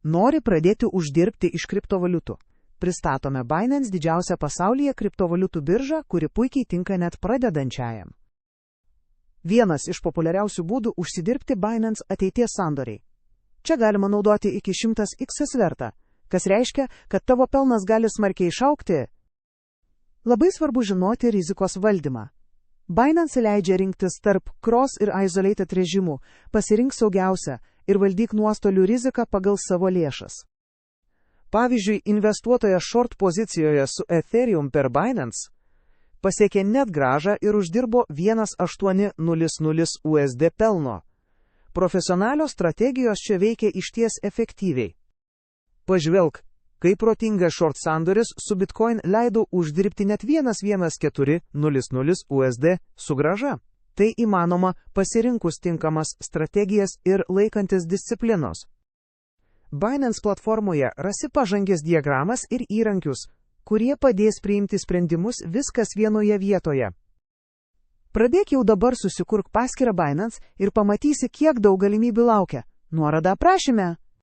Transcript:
Nori pradėti uždirbti iš kriptovaliutų? Pristatome Binance, didžiausią pasaulyje kriptovaliutų biržą, kuri puikiai tinka net pradedančiajam. Vienas iš populiariausių būdų užsidirbti Binance ateities sandoriai. Čia galima naudoti iki 100x svertą, kas reiškia, kad tavo pelnas gali smarkiai išaugti. Labai svarbu žinoti rizikos valdymą. Binance leidžia rinktis tarp cross ir isolated režimų, pasirink saugiausią ir valdyk nuostolių riziką pagal savo lėšas. Pavyzdžiui, investuotojas short pozicijoje su Ethereum per Binance pasiekė net grąžą ir uždirbo 1,800 USD pelno. Profesionalios strategijos čia veikia išties efektyviai. Pažvelk, kaip protingas short sandoris su Bitcoin leido uždirbti net 1,1400 USD su grąža. Tai įmanoma pasirinkus tinkamas strategijas ir laikantis disciplinos. Binance platformoje rasi pažangės diagramas ir įrankius, kurie padės priimti sprendimus viskas vienoje vietoje. Pradėk jau dabar, susikurk paskyrą Binance ir pamatysi, kiek daug galimybių laukia. Nuoroda aprašyme.